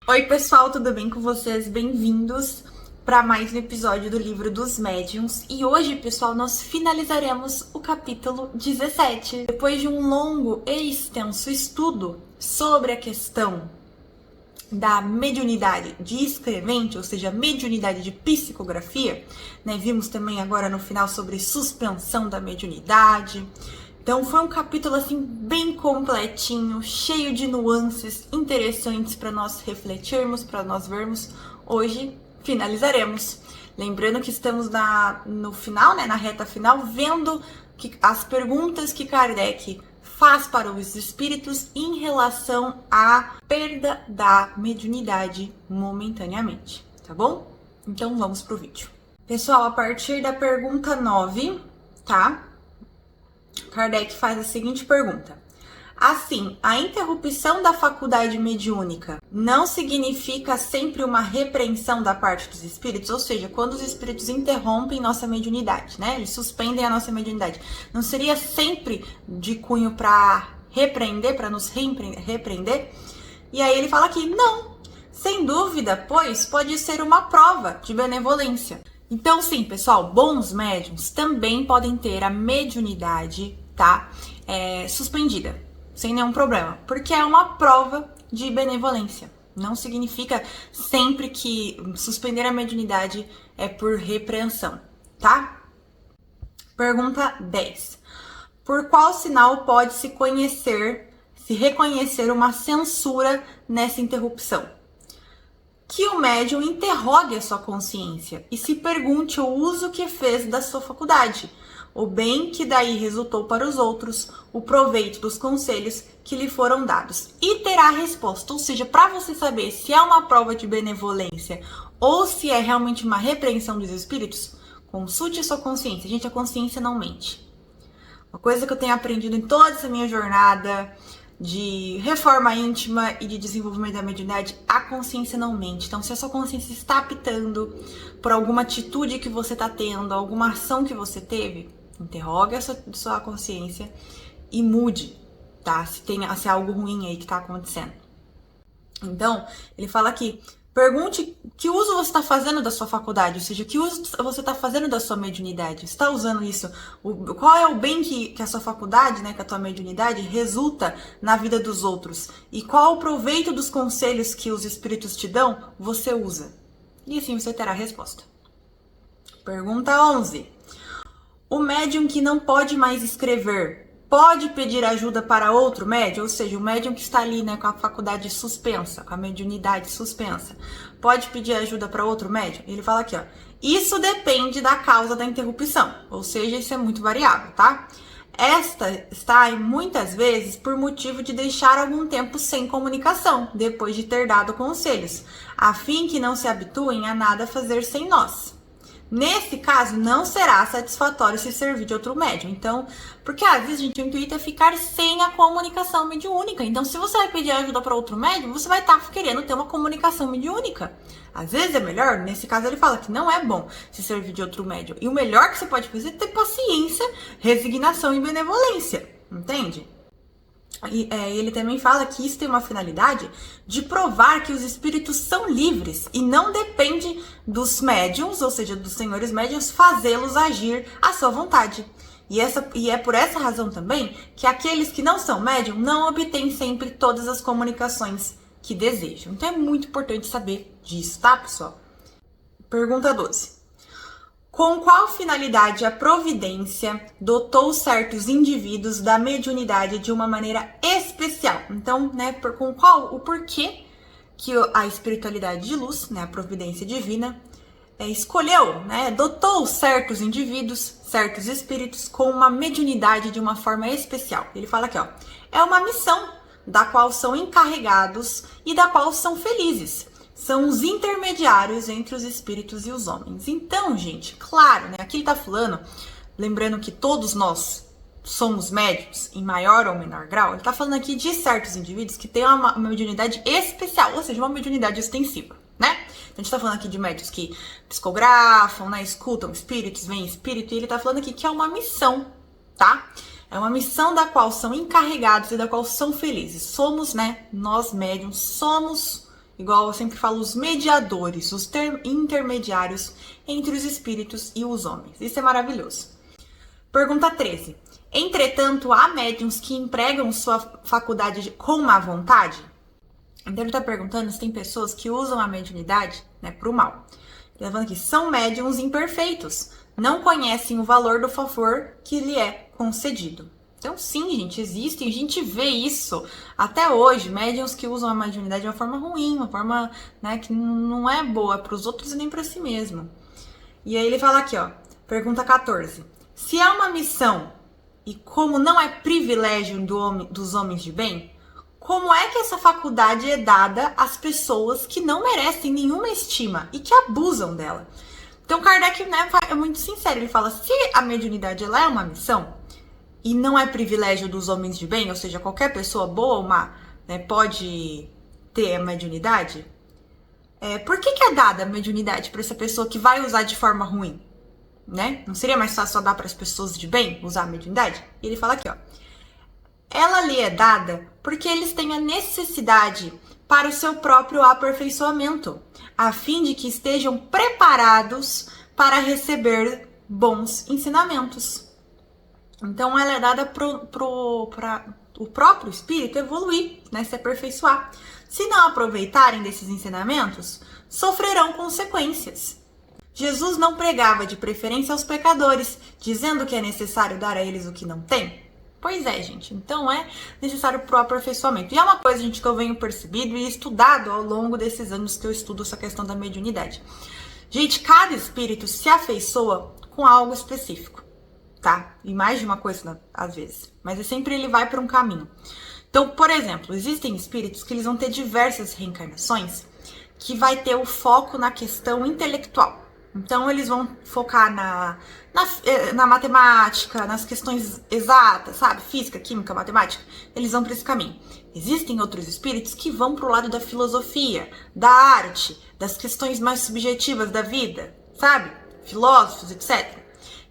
Oi, pessoal, tudo bem com vocês? Bem-vindos para mais um episódio do Livro dos Médiuns. E hoje, pessoal, nós finalizaremos o capítulo 17. Depois de um longo e extenso estudo sobre a questão da mediunidade de escrevente, ou seja, mediunidade de psicografia, né? Vimos também agora no final sobre suspensão da mediunidade. Então foi um capítulo assim bem completinho, cheio de nuances interessantes para nós refletirmos, para nós vermos. Hoje finalizaremos. Lembrando que estamos no final, né, na reta final, vendo as perguntas que Kardec faz para os espíritos em relação à perda da mediunidade momentaneamente, tá bom? Então vamos pro vídeo. Pessoal, a partir da pergunta 9, tá? Kardec faz a seguinte pergunta: assim, a interrupção da faculdade mediúnica não significa sempre uma repreensão da parte dos espíritos? Ou seja, quando os espíritos interrompem nossa mediunidade, né? Eles suspendem a nossa mediunidade. Não seria sempre de cunho para repreender, para nos repreender? E aí ele fala aqui, não, sem dúvida, pois pode ser uma prova de benevolência. Então, sim, pessoal, bons médiuns também podem ter a mediunidade, tá? Suspendida, sem nenhum problema, porque é uma prova de benevolência. Não significa sempre que suspender a mediunidade é por repreensão, tá? Pergunta 10. Por qual sinal pode-se reconhecer uma censura nessa interrupção? Que o médium interrogue a sua consciência e se pergunte o uso que fez da sua faculdade, o bem que daí resultou para os outros, o proveito dos conselhos que lhe foram dados. E terá a resposta, ou seja, para você saber se é uma prova de benevolência ou se é realmente uma repreensão dos espíritos, consulte a sua consciência. Gente, a consciência não mente. Uma coisa que eu tenho aprendido em toda essa minha jornada de reforma íntima e de desenvolvimento da mediunidade, a consciência não mente. Então, se a sua consciência está apitando por alguma atitude que você está tendo, alguma ação que você teve, interrogue a sua consciência e mude, tá? Se é algo ruim aí que está acontecendo. Então, ele fala aqui, pergunte que uso você está fazendo da sua faculdade, ou seja, que uso você está fazendo da sua mediunidade. Você está usando isso? Qual é o bem que a sua faculdade, né, que a tua mediunidade resulta na vida dos outros? E qual o proveito dos conselhos que os espíritos te dão, você usa? E assim você terá a resposta. Pergunta 11. O médium que não pode mais escrever pode pedir ajuda para outro médium? Ou seja, o médium que está ali, né, com a faculdade suspensa, com a mediunidade suspensa, pode pedir ajuda para outro médium? Ele fala aqui, ó, isso depende da causa da interrupção, ou seja, isso é muito variável, tá? Esta está, muitas vezes, por motivo de deixar algum tempo sem comunicação, depois de ter dado conselhos, a fim que não se habituem a nada fazer sem nós. Nesse caso, não será satisfatório se servir de outro médium. Então, porque às vezes, gente, o intuito é ficar sem a comunicação mediúnica. Então, se você vai pedir ajuda para outro médium, você vai estar querendo ter uma comunicação mediúnica. Às vezes é melhor, nesse caso ele fala que não é bom se servir de outro médium. E o melhor que você pode fazer é ter paciência, resignação e benevolência. Entende? E ele também fala que isso tem uma finalidade de provar que os espíritos são livres e não depende dos médiuns, ou seja, dos senhores médiuns, fazê-los agir à sua vontade. E é por essa razão também que aqueles que não são médium não obtêm sempre todas as comunicações que desejam. Então é muito importante saber disso, tá, pessoal? Pergunta 12. Com qual finalidade a providência dotou certos indivíduos da mediunidade de uma maneira especial? Então, né, o porquê que a espiritualidade de luz, né, a providência divina, escolheu, né, dotou certos indivíduos, certos espíritos com uma mediunidade de uma forma especial. Ele fala aqui, ó, é uma missão da qual são encarregados e da qual são felizes. São os intermediários entre os espíritos e os homens. Então, gente, claro, né? Aqui ele tá falando, lembrando que todos nós somos médiuns, em maior ou menor grau, ele tá falando aqui de certos indivíduos que têm uma mediunidade especial, ou seja, uma mediunidade extensiva, né? Então, a gente tá falando aqui de médiuns que psicografam, né? Escutam espíritos, veem espírito, e ele tá falando aqui que é uma missão, tá? É uma missão da qual são encarregados e da qual são felizes. Somos, né? Nós médiuns somos igual eu sempre falo, os mediadores, os intermediários entre os espíritos e os homens. Isso é maravilhoso. Pergunta 13. Entretanto, há médiuns que empregam sua faculdade com má vontade? Então ele está perguntando se tem pessoas que usam a mediunidade, né, para o mal. Ele está falando aqui, são médiuns imperfeitos, não conhecem o valor do favor que lhe é concedido. Então sim, gente, existem, a gente vê isso até hoje, médiuns que usam a mediunidade de uma forma ruim, uma forma, né, que não é boa para os outros e nem para si mesmo. E aí ele fala aqui, ó, pergunta 14. Se há uma missão e como não é privilégio dos homens de bem, como é que essa faculdade é dada às pessoas que não merecem nenhuma estima e que abusam dela? Então Kardec, né, é muito sincero, ele fala, se a mediunidade ela é uma missão e não é privilégio dos homens de bem, ou seja, qualquer pessoa boa ou má, né, pode ter a mediunidade, por que é dada a mediunidade para essa pessoa que vai usar de forma ruim? Né? Não seria mais fácil só dar para as pessoas de bem usar a mediunidade? E ele fala aqui, ó. Ela lhe é dada porque eles têm a necessidade para o seu próprio aperfeiçoamento, a fim de que estejam preparados para receber bons ensinamentos. Então, ela é dada para o próprio espírito evoluir, né? Se aperfeiçoar. Se não aproveitarem desses ensinamentos, sofrerão consequências. Jesus não pregava de preferência aos pecadores, dizendo que é necessário dar a eles o que não têm? Pois é, gente. Então é necessário pro aperfeiçoamento. E é uma coisa, gente, que eu venho percebido e estudado ao longo desses anos que eu estudo essa questão da mediunidade. Gente, cada espírito se afeiçoa com algo específico, tá? E mais de uma coisa, às vezes. Mas sempre ele vai para um caminho. Então, por exemplo, existem espíritos que eles vão ter diversas reencarnações que vai ter o foco na questão intelectual. Então, eles vão focar na matemática, nas questões exatas, sabe? Física, química, matemática. Eles vão para esse caminho. Existem outros espíritos que vão para o lado da filosofia, da arte, das questões mais subjetivas da vida, sabe? Filósofos, etc.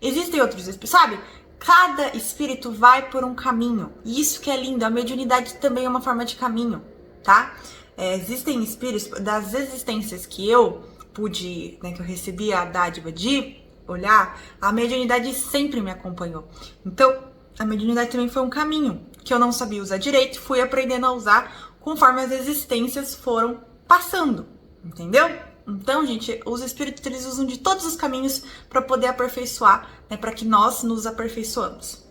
Existem outros espíritos, sabe? Cada espírito vai por um caminho. E isso que é lindo. A mediunidade também é uma forma de caminho, tá? Existem espíritos, das existências que eu pude, né, que eu recebi a dádiva de olhar, a mediunidade sempre me acompanhou. Então, a mediunidade também foi um caminho que eu não sabia usar direito, fui aprendendo a usar conforme as existências foram passando, entendeu? Então, gente, os espíritos eles usam de todos os caminhos para poder aperfeiçoar, né, para que nós nos aperfeiçoamos.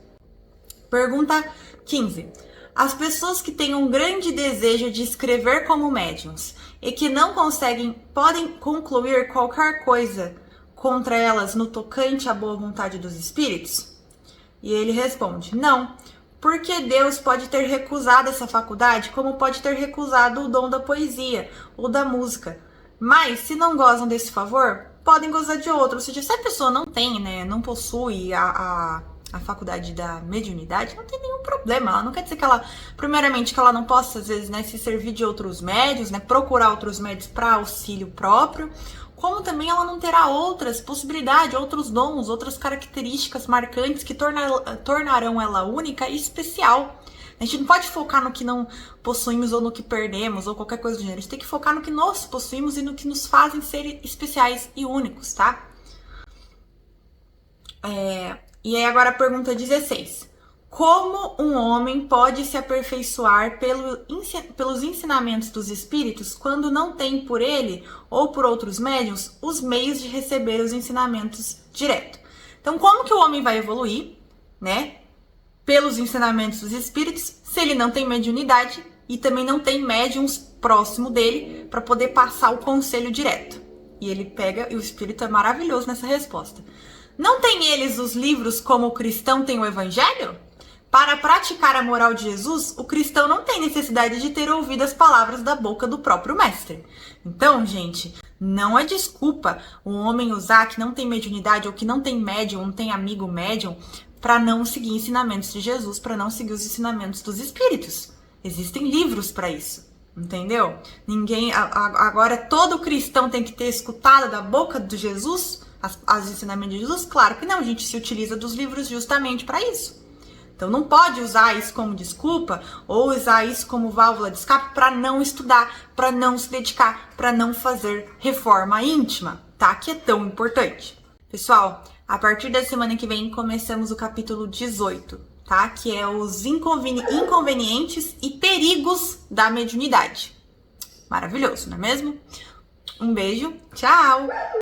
Pergunta 15. As pessoas que têm um grande desejo de escrever como médiuns e que não conseguem, podem concluir qualquer coisa contra elas no tocante à boa vontade dos espíritos? E ele responde, não, porque Deus pode ter recusado essa faculdade, como pode ter recusado o dom da poesia ou da música. Mas, se não gozam desse favor, podem gozar de outro. Ou seja, se a pessoa não tem, né, não possui a faculdade da mediunidade, não tem nenhum problema. Ela não quer dizer que ela, primeiramente, que ela não possa, às vezes, né, se servir de outros médios, né, procurar outros médios para auxílio próprio, como também ela não terá outras possibilidades, outros dons, outras características marcantes que tornarão ela única e especial. A gente não pode focar no que não possuímos ou no que perdemos ou qualquer coisa do gênero. A gente tem que focar no que nós possuímos e no que nos fazem ser especiais e únicos, tá? E aí agora a pergunta 16. Como um homem pode se aperfeiçoar pelos ensinamentos dos espíritos quando não tem por ele ou por outros médiuns os meios de receber os ensinamentos direto? Então, como que o homem vai evoluir, né, pelos ensinamentos dos espíritos se ele não tem mediunidade e também não tem médiuns próximo dele para poder passar o conselho direto? E ele pega, e o espírito é maravilhoso nessa resposta. Não tem eles os livros como o cristão tem o evangelho? Para praticar a moral de Jesus, o cristão não tem necessidade de ter ouvido as palavras da boca do próprio mestre. Então, gente, não é desculpa um homem usar que não tem mediunidade ou que não tem médium, não tem amigo médium, para não seguir ensinamentos de Jesus, para não seguir os ensinamentos dos espíritos. Existem livros para isso, entendeu? Agora todo cristão tem que ter escutado da boca de Jesus as ensinamentos de Jesus? Claro que não, a gente se utiliza dos livros justamente para isso. Então não pode usar isso como desculpa ou usar isso como válvula de escape para não estudar, para não se dedicar, para não fazer reforma íntima, tá? Que é tão importante. Pessoal, a partir da semana que vem começamos o capítulo 18, tá? Que é os inconvenientes e perigos da mediunidade. Maravilhoso, não é mesmo? Um beijo, tchau!